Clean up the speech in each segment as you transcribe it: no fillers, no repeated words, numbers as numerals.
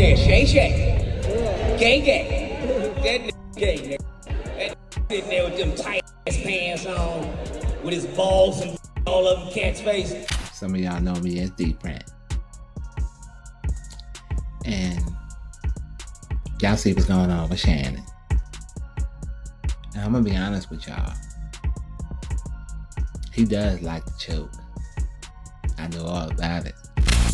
there, Shay Shay. Gang gang. That nigga gay, nigga. That nigga sitting there with them tight ass pants on, with his balls and all over the cat's face. Some of y'all know me as D-Print. And y'all see what's going on with Shannon. Now I'm gonna be honest with y'all. He does like to choke. I know all about it.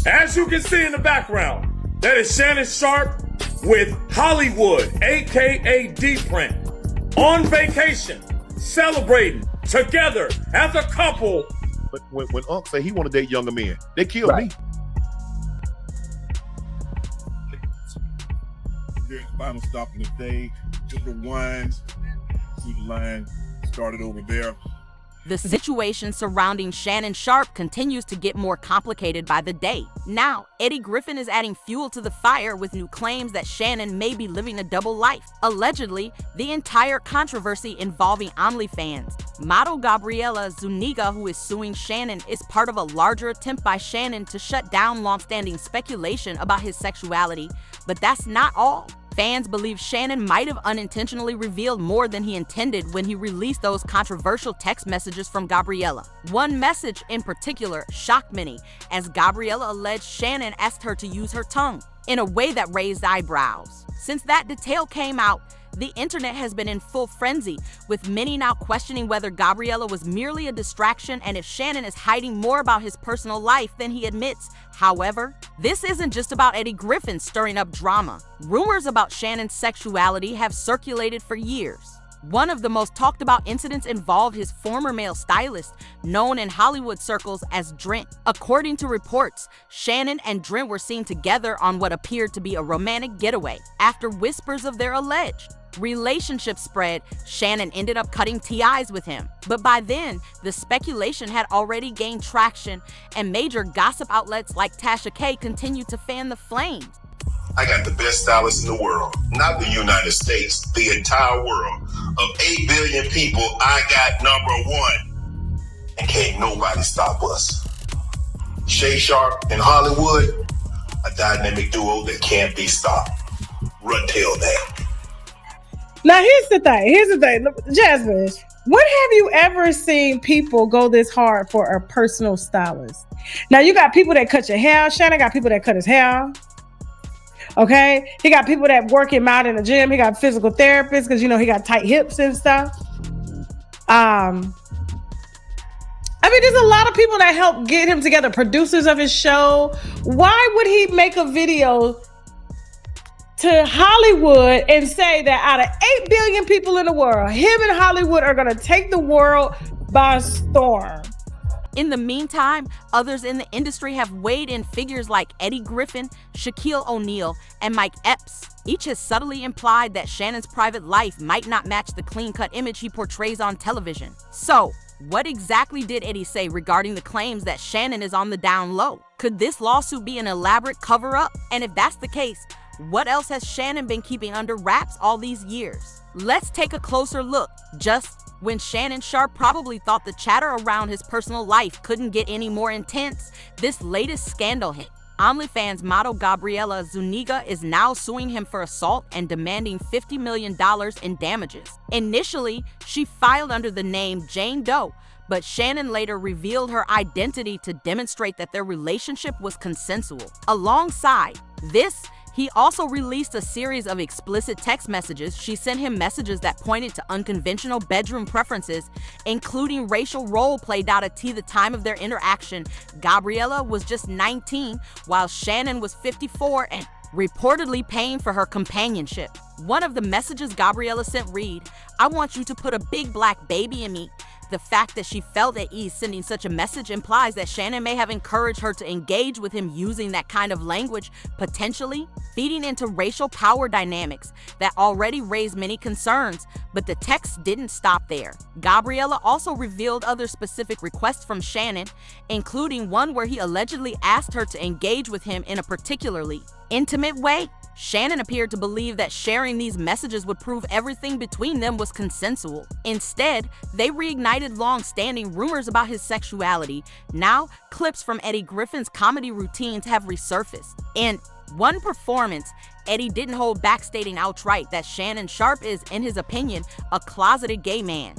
As you can see in the background, that is Shannon Sharpe with Hollywood, aka D-Print, on vacation, celebrating together as a couple. But when Unc said he want to date younger men, they killed me. There's final stop in the day. Just the wines through the line. Started over there. The situation surrounding Shannon Sharpe continues to get more complicated by the day. Now, Eddie Griffin is adding fuel to the fire with new claims that Shannon may be living a double life. Allegedly, the entire controversy involving OnlyFans. Model Gabriella Zuniga, who is suing Shannon, is part of a larger attempt by Shannon to shut down long-standing speculation about his sexuality. But that's not all. Fans believe Shannon might have unintentionally revealed more than he intended when he released those controversial text messages from Gabriella. One message in particular shocked many, as Gabriella alleged Shannon asked her to use her tongue in a way that raised eyebrows. Since that detail came out, the internet has been in full frenzy, with many now questioning whether Gabriella was merely a distraction and if Shannon is hiding more about his personal life than he admits. However, this isn't just about Eddie Griffin stirring up drama. Rumors about Shannon's sexuality have circulated for years. One of the most talked about incidents involved his former male stylist, known in Hollywood circles as Drent. According to reports, Shannon and Drent were seen together on what appeared to be a romantic getaway. After whispers of their alleged relationship spread, Shannon ended up cutting ties with him. But by then, the speculation had already gained traction, and major gossip outlets like Tasha K continued to fan the flames. I got the best stylist in the world, not the United States, the entire world. Of 8 billion people, I got number one. And can't nobody stop us. Shay Sharpe and Hollywood, a dynamic duo that can't be stopped. Run tell that. Now, here's the thing. Jasmine, when have you ever seen people go this hard for a personal stylist? Now, you got people that cut your hair. Shannon got people that cut his hair. Okay? He got people that work him out in the gym. He got physical therapists because, he got tight hips and stuff. There's a lot of people that help get him together, producers of his show. Why would he make a video to Hollywood and say that out of 8 billion people in the world, him and Hollywood are going to take the world by storm? In the meantime, others in the industry have weighed in. Figures like Eddie Griffin, Shaquille O'Neal, and Mike Epps. Each has subtly implied that Shannon's private life might not match the clean-cut image he portrays on television. So, what exactly did Eddie say regarding the claims that Shannon is on the down low? Could this lawsuit be an elaborate cover-up? And if that's the case, what else has Shannon been keeping under wraps all these years? Let's take a closer look. Just when Shannon Sharpe probably thought the chatter around his personal life couldn't get any more intense, this latest scandal hit. OnlyFans model Gabriella Zuniga is now suing him for assault and demanding $50 million in damages. Initially, she filed under the name Jane Doe, but Shannon later revealed her identity to demonstrate that their relationship was consensual. Alongside this, he also released a series of explicit text messages. She sent him messages that pointed to unconventional bedroom preferences, including racial role play. At the time of their interaction, Gabriella was just 19, while Shannon was 54 and reportedly paying for her companionship. One of the messages Gabriella sent read, "I want you to put a big black baby in me." The fact that she felt at ease sending such a message implies that Shannon may have encouraged her to engage with him using that kind of language, potentially feeding into racial power dynamics that already raised many concerns. But the text didn't stop there. Gabriella also revealed other specific requests from Shannon, including one where he allegedly asked her to engage with him in a particularly intimate way. Shannon appeared to believe that sharing these messages would prove everything between them was consensual. Instead, they reignited long-standing rumors about his sexuality. Now, clips from Eddie Griffin's comedy routines have resurfaced. In One performance, Eddie didn't hold back, stating outright that Shannon Sharpe is, in his opinion, a closeted gay man.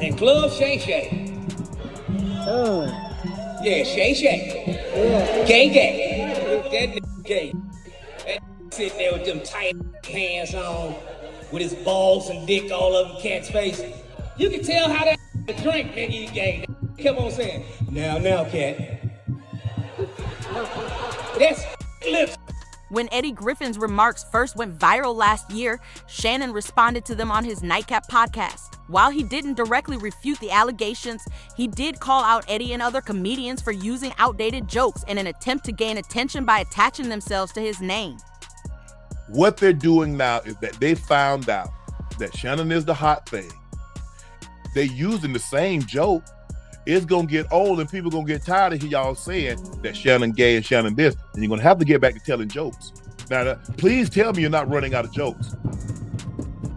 And Club Shay Shay. Yeah, Shay Shay. Gay. That nigga gay. That nigga sitting there with them tight pants on, with his balls and dick all over cat's face. You can tell how that drink, nigga, he gay. That kept on saying, now, cat. That's lips. When Eddie Griffin's remarks first went viral last year, Shannon responded to them on his Nightcap podcast. While he didn't directly refute the allegations, he did call out Eddie and other comedians for using outdated jokes in an attempt to gain attention by attaching themselves to his name. What they're doing now is that they found out that Shannon is the hot thing. They're using the same joke. It's gonna get old and people gonna get tired of y'all saying that Shannon gay and Shannon this, and you're gonna have to get back to telling jokes. Now, please tell me you're not running out of jokes.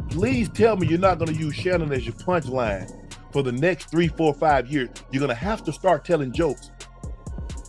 Please tell me you're not gonna use Shannon as your punchline for the next 3, 4, 5 years. You're gonna have to start telling jokes.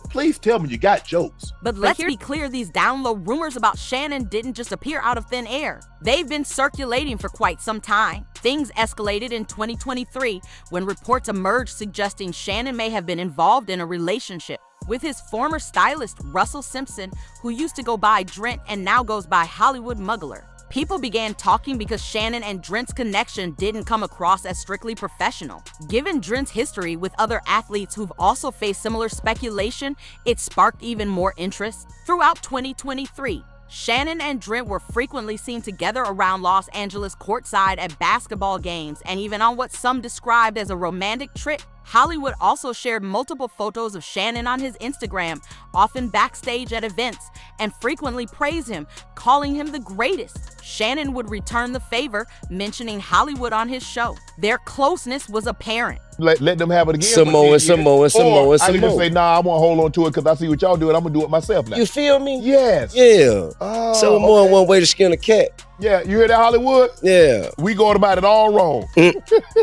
Please tell me you got jokes. But let's be clear, these down-low rumors about Shannon didn't just appear out of thin air. They've been circulating for quite some time. Things escalated in 2023 when reports emerged suggesting Shannon may have been involved in a relationship with his former stylist, Russell Simpson, who used to go by Drent and now goes by Hollywood Muggler. People began talking because Shannon and Drent's connection didn't come across as strictly professional. Given Drent's history with other athletes who've also faced similar speculation, it sparked even more interest. Throughout 2023, Shannon and Drent were frequently seen together around Los Angeles courtside at basketball games and even on what some described as a romantic trip. Hollywood also shared multiple photos of Shannon on his Instagram, often backstage at events, and frequently praised him, calling him the greatest. Shannon would return the favor, mentioning Hollywood on his show. Their closeness was apparent. Let them have it again. Some more. I can just say, nah, I won't hold on to it because I see what y'all do and I'm going to do it myself now. You feel me? Yes. Yeah. So more than one way to skin a cat. Yeah, you hear that, Hollywood? Yeah. We going about it all wrong.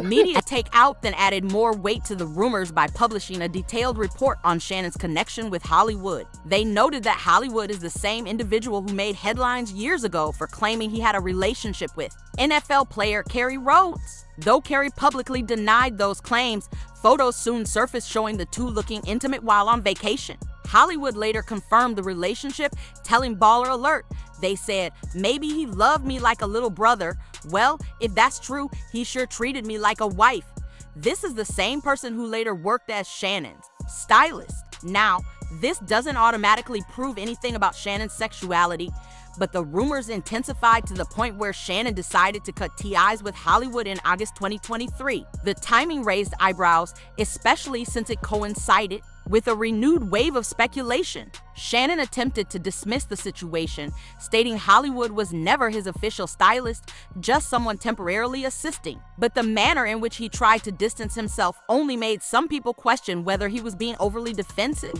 Media take out then added more weight to the rumors by publishing a detailed report on Shannon's connection with Hollywood. They noted that Hollywood is the same individual who made headlines years ago for claiming he had a relationship with NFL player Kerry Rhodes. Though Kerry publicly denied those claims, photos soon surfaced showing the two looking intimate while on vacation. Hollywood later confirmed the relationship, telling Baller Alert, they said, maybe he loved me like a little brother. Well, if that's true, he sure treated me like a wife. This is the same person who later worked as Shannon's stylist. Now, this doesn't automatically prove anything about Shannon's sexuality, but the rumors intensified to the point where Shannon decided to cut ties with Hollywood in August 2023. The timing raised eyebrows, especially since it coincided with a renewed wave of speculation. Shannon attempted to dismiss the situation, stating Hollywood was never his official stylist, just someone temporarily assisting. But the manner in which he tried to distance himself only made some people question whether he was being overly defensive.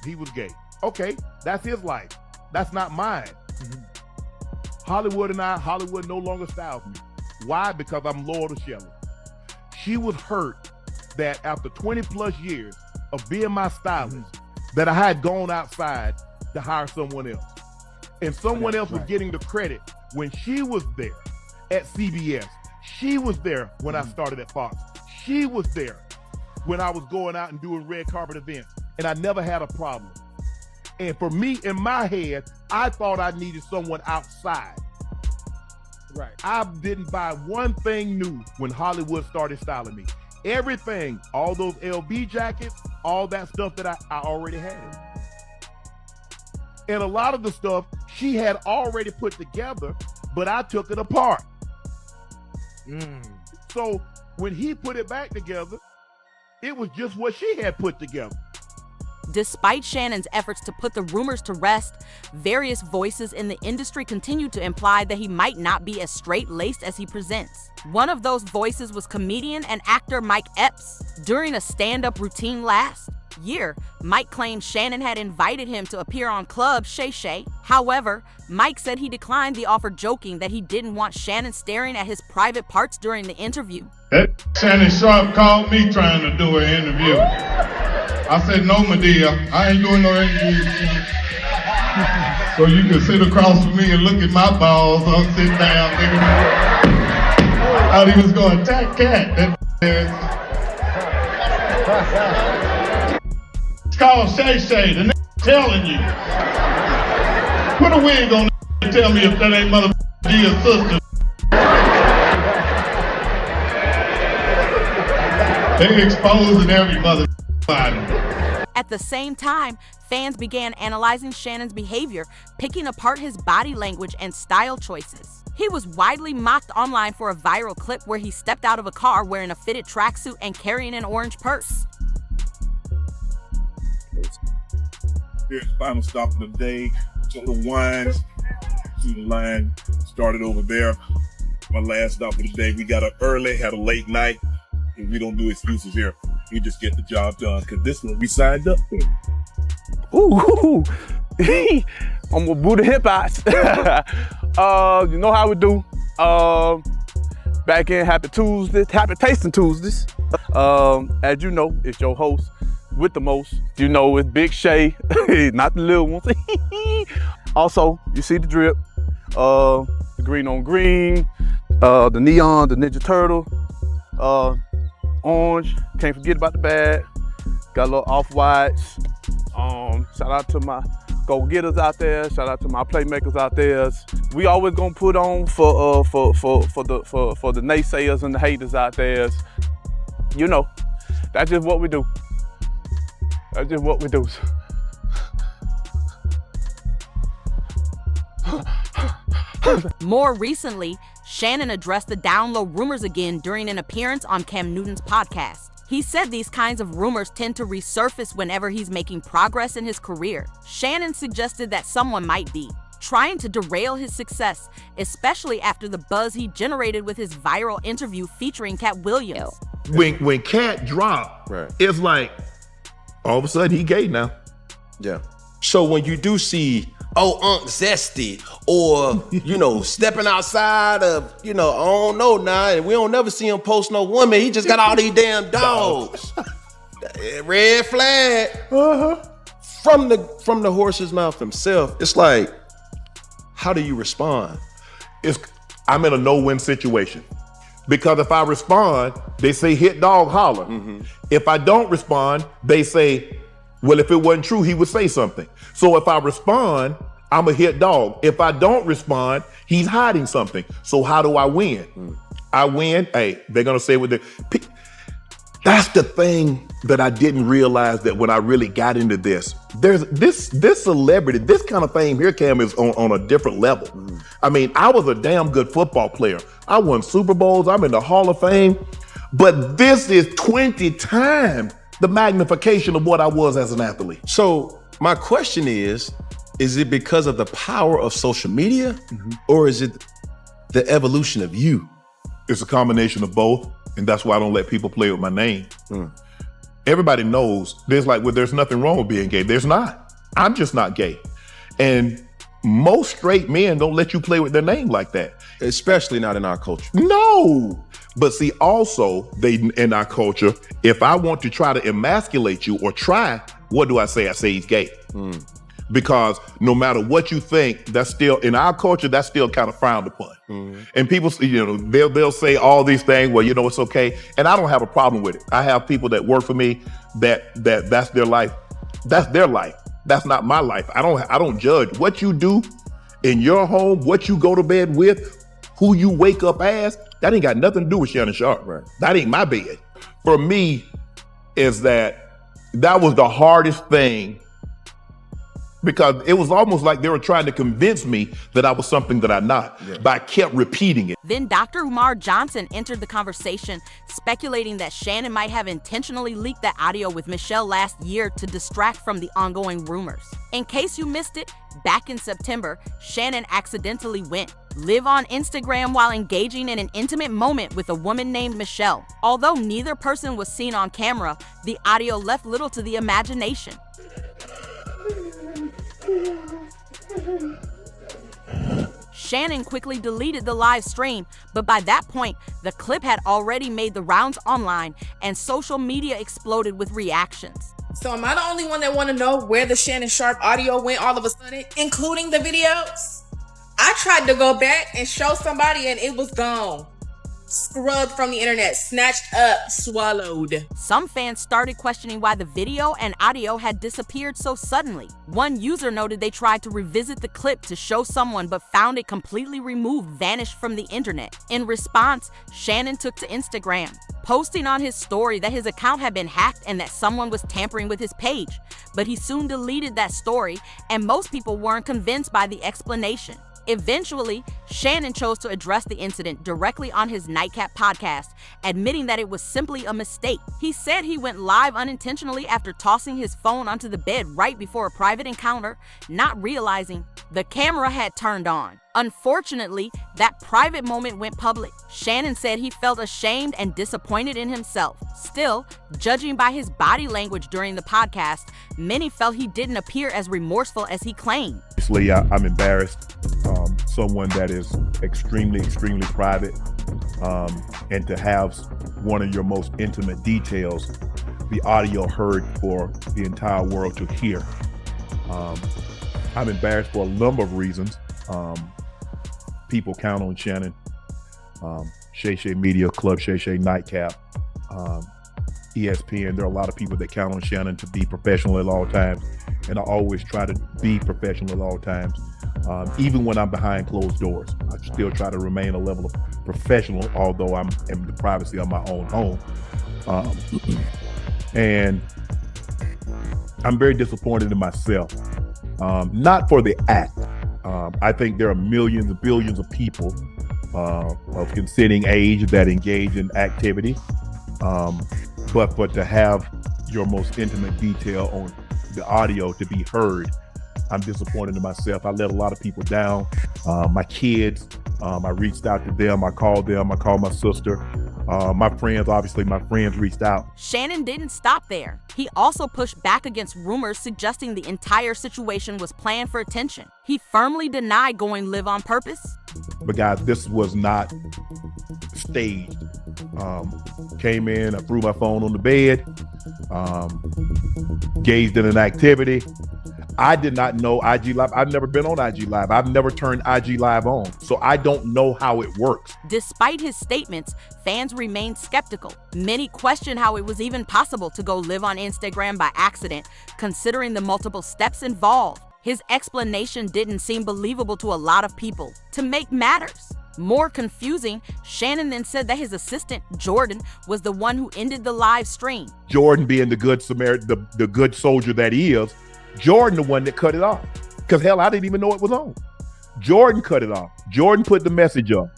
He was gay. Okay, that's his life. That's not mine. Hollywood no longer styles me. Why? Because I'm loyal to Shelly. She was hurt that after 20 plus years of being my stylist, that I had gone outside to hire someone else. And someone else was getting the credit when she was there at CBS. She was there when I started at Fox. She was there when I was going out and doing red carpet events. And I never had a problem. And for me, in my head, I thought I needed someone outside. Right. I didn't buy one thing new when Hollywood started styling me. Everything, all those LB jackets, all that stuff that I already had. And a lot of the stuff she had already put together, but I took it apart. So when he put it back together, it was just what she had put together. Despite Shannon's efforts to put the rumors to rest, various voices in the industry continue to imply that he might not be as straight-laced as he presents. One of those voices was comedian and actor Mike Epps. During a stand-up routine last year, Mike claimed Shannon had invited him to appear on Club Shay Shay. However, Mike said he declined the offer, joking that he didn't want Shannon staring at his private parts during the interview. Shannon Sharpe called me trying to do an interview. I said, no, my dear, I ain't doing no interviews. So you can sit across from me and look at my balls. I'm sitting down thinking, I thought he was going to attack Cat. It's called Shay Shay. The telling you. Put a wig on and tell me if that ain't mother Gia's sister. They exposing every mother body. At the same time, fans began analyzing Shannon's behavior, picking apart his body language and style choices. He was widely mocked online for a viral clip where he stepped out of a car wearing a fitted tracksuit and carrying an orange purse. Here's the final stop of the day. To the ones, to the line, started over there. My last stop of the day. We got up early, had a late night, and we don't do excuses here. We just get the job done, because this one we signed up for. Ooh, I'm gonna boo the hip hops. You know how we do. Back in Happy Tuesdays, Happy Tasting Tuesdays. As you know, it's your host with the most. You know, it's Big Shay, not the little ones. Also, you see the drip, the green on green, the neon, the Ninja Turtle, orange. Can't forget about the bag. Got a little off-whites. Shout out to my go-getters out there. Shout out to my playmakers out there. We always gonna put on for the naysayers and the haters out there. You know, that's just what we do. That's just what we do. More recently, Shannon addressed the down low rumors again during an appearance on Cam Newton's podcast. He said these kinds of rumors tend to resurface whenever he's making progress in his career. Shannon suggested that someone might be trying to derail his success, especially after the buzz he generated with his viral interview featuring Cat Williams. When Cat dropped, Right. it's like all of a sudden he gay now. Yeah. So when you do see, Unc Zesty, or, stepping outside of, I don't know now, and we don't never see him post no woman, he just got all these damn dogs. Red flag. From the horse's mouth himself, it's like, how do you respond? I'm in a no-win situation. Because if I respond, they say hit dog holler. Mm-hmm. If I don't respond, they say, well, if it wasn't true, he would say something. So if I respond, I'm a hit dog. If I don't respond, he's hiding something. So how do I win? I win. Hey, they're gonna say what that's the thing that I didn't realize, that when I really got into this, there's this celebrity, this kind of fame here, Cam, is on a different level. I mean, I was a damn good football player. I won Super Bowls. I'm in the Hall of Fame. But this is 20 times the magnification of what I was as an athlete. So my question is it because of the power of social media, or is it the evolution of you? It's a combination of both, and that's why I don't let people play with my name. Everybody knows there's nothing wrong with being gay. There's not. I'm just not gay. And most straight men don't let you play with their name like that. Especially not in our culture. No. But see, also, in our culture, if I want to try to emasculate you or try, what do I say? I say he's gay. Because no matter what you think, that's still, in our culture, that's still kind of frowned upon. And people, they'll say all these things, well, it's okay. And I don't have a problem with it. I have people that work for me that's their life. That's their life. That's not my life. I don't judge what you do in your home, what you go to bed with, who you wake up as. That ain't got nothing to do with Shannon Sharpe. Right. That ain't my bed. For me, is that was the hardest thing, because it was almost like they were trying to convince me that I was something that I'm not, but I kept repeating it. Then Dr. Umar Johnson entered the conversation, speculating that Shannon might have intentionally leaked that audio with Michelle last year to distract from the ongoing rumors. In case you missed it, back in September, Shannon accidentally went live on Instagram while engaging in an intimate moment with a woman named Michelle. Although neither person was seen on camera, the audio left little to the imagination. Shannon quickly deleted the live stream, but by that point, the clip had already made the rounds online and social media exploded with reactions. So am I the only one that want to know where the Shannon Sharpe audio went all of a sudden, including the videos? I tried to go back and show somebody and it was gone. Scrubbed from the internet, snatched up, swallowed. Some fans started questioning why the video and audio had disappeared so suddenly. One user noted they tried to revisit the clip to show someone but found it completely removed, vanished from the internet. In response, Shannon took to Instagram, posting on his story that his account had been hacked and that someone was tampering with his page. But he soon deleted that story, and most people weren't convinced by the explanation. Eventually, Shannon chose to address the incident directly on his Nightcap podcast, admitting that it was simply a mistake. He said he went live unintentionally after tossing his phone onto the bed right before a private encounter, not realizing the camera had turned on. Unfortunately, that private moment went public. Shannon said he felt ashamed and disappointed in himself. Still, judging by his body language during the podcast, many felt he didn't appear as remorseful as he claimed. Obviously, I'm embarrassed. Someone that is extremely, extremely private, and to have one of your most intimate details, the audio heard for the entire world to hear. I'm embarrassed for a number of reasons. People count on Shannon, Shay Shay Media, Club Shay Shay, Nightcap, ESPN. There are a lot of people that count on Shannon to be professional at all times, and I always try to be professional at all times. Even when I'm behind closed doors, I still try to remain a level of professional, although I'm in the privacy of my own home. And I'm very disappointed in myself, not for the act. I think there are millions and billions of people of consenting age that engage in activity, but to have your most intimate detail on the audio to be heard, I'm disappointed in myself. I let a lot of people down. My kids, I reached out to them. I called my sister. My friends reached out. Shannon didn't stop there. He also pushed back against rumors suggesting the entire situation was planned for attention. He firmly denied going live on purpose. But guys, this was not staged. Came in, I threw my phone on the bed, engaged in an activity. I did not know IG Live. I've never been on IG Live. I've never turned IG Live on. So I don't know how it works. Despite his statements, fans remained skeptical. Many questioned how it was even possible to go live on Instagram by accident, considering the multiple steps involved. His explanation didn't seem believable to a lot of people. To make matters more confusing, Shannon then said that his assistant, Jordan, was the one who ended the live stream. Jordan, being the good Samaritan, the good soldier that he is, Jordan the one that cut it off. Because hell, I didn't even know it was on. Jordan cut it off. Jordan put the message up.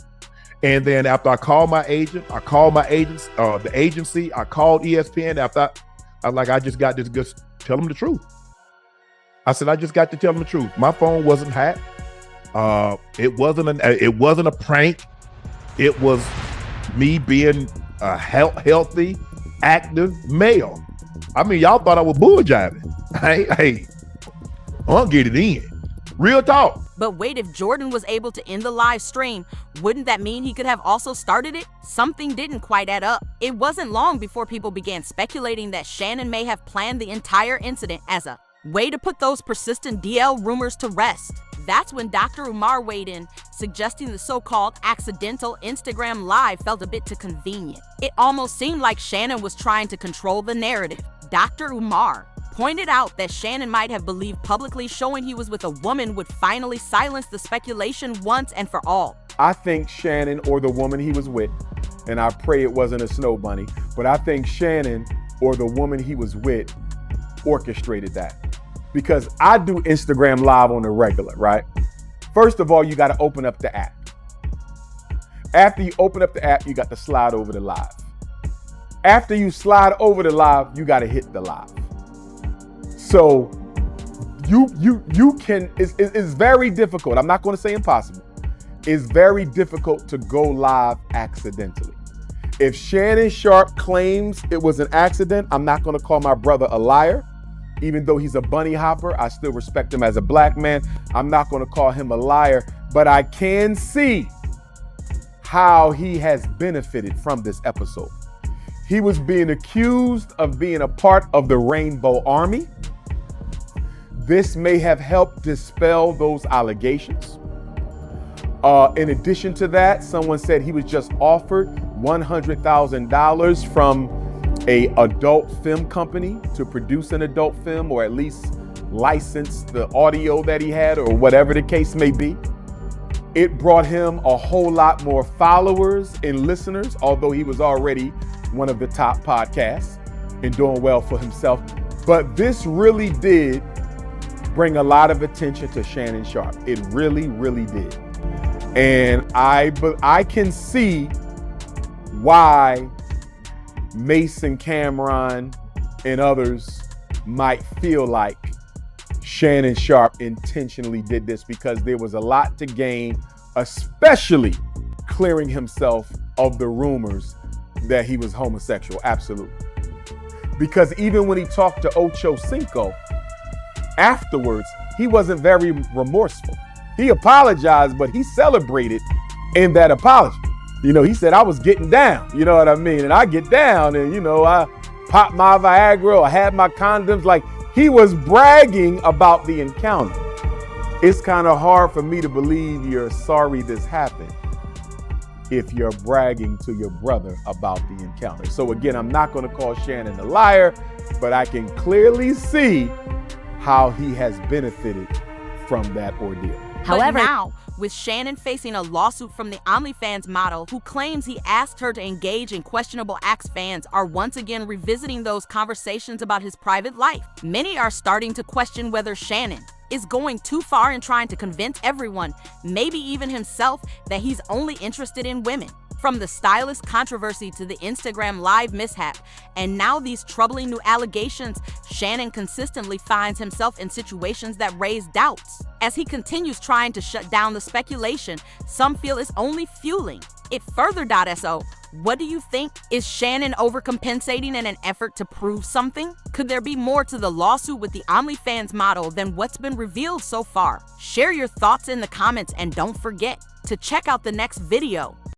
And then after I called my agent, the agency, I called ESPN after I just got this good, tell them the truth. I said, I just got to tell them the truth. My phone wasn't hacked. It wasn't a prank. It was me being a healthy, active male. I mean, y'all thought I was bull jiving. Hey, I'll get it in. Real talk. But wait, if Jordan was able to end the live stream, wouldn't that mean he could have also started it? Something didn't quite add up. It wasn't long before people began speculating that Shannon may have planned the entire incident as a way to put those persistent DL rumors to rest. That's when Dr. Umar weighed in, suggesting the so-called accidental Instagram live felt a bit too convenient. It almost seemed like Shannon was trying to control the narrative. Dr. Umar pointed out that Shannon might have believed publicly showing he was with a woman would finally silence the speculation once and for all. I think Shannon or the woman he was with, and I pray it wasn't a snow bunny, but I think Shannon or the woman he was with orchestrated that. Because I do Instagram Live on the regular, right? First of all, you got to open up the app. After you open up the app, you got to slide over to live. After you slide over to live, you got to hit the live. So you can, it's very difficult. I'm not going to say impossible. It's very difficult to go live accidentally. If Shannon Sharpe claims it was an accident, I'm not going to call my brother a liar. Even though he's a bunny hopper, I still respect him as a black man. I'm not going to call him a liar, but I can see how he has benefited from this episode. He was being accused of being a part of the Rainbow Army. This may have helped dispel those allegations. In addition to that, someone said he was just offered $100,000 from an adult film company to produce an adult film, or at least license the audio that he had, or whatever the case may be. It brought him a whole lot more followers and listeners, although he was already one of the top podcasts and doing well for himself. But this really did bring a lot of attention to Shannon Sharpe. It really, really did. And I can see why Mason, Cameron, and others might feel like Shannon Sharpe intentionally did this, because there was a lot to gain, especially clearing himself of the rumors that he was homosexual. Absolutely. Because even when he talked to Ocho Cinco afterwards, he wasn't very remorseful. He apologized, but he celebrated in that apology. You know, he said, I was getting down, you know what I mean? And I get down and, you know, I popped my Viagra, I had my condoms. Like, he was bragging about the encounter. It's kind of hard for me to believe you're sorry this happened if you're bragging to your brother about the encounter. So again, I'm not going to call Shannon a liar, but I can clearly see how he has benefited from that ordeal. However, now, with Shannon facing a lawsuit from the OnlyFans model who claims he asked her to engage in questionable acts, fans are once again revisiting those conversations about his private life. Many are starting to question whether Shannon is going too far in trying to convince everyone, maybe even himself, that he's only interested in women. From the Stylist controversy to the Instagram live mishap, and now these troubling new allegations, Shannon consistently finds himself in situations that raise doubts. As he continues trying to shut down the speculation, some feel is only fueling it further. So, what do you think? Is Shannon overcompensating in an effort to prove something? Could there be more to the lawsuit with the OnlyFans model than what's been revealed so far? Share your thoughts in the comments, and don't forget to check out the next video.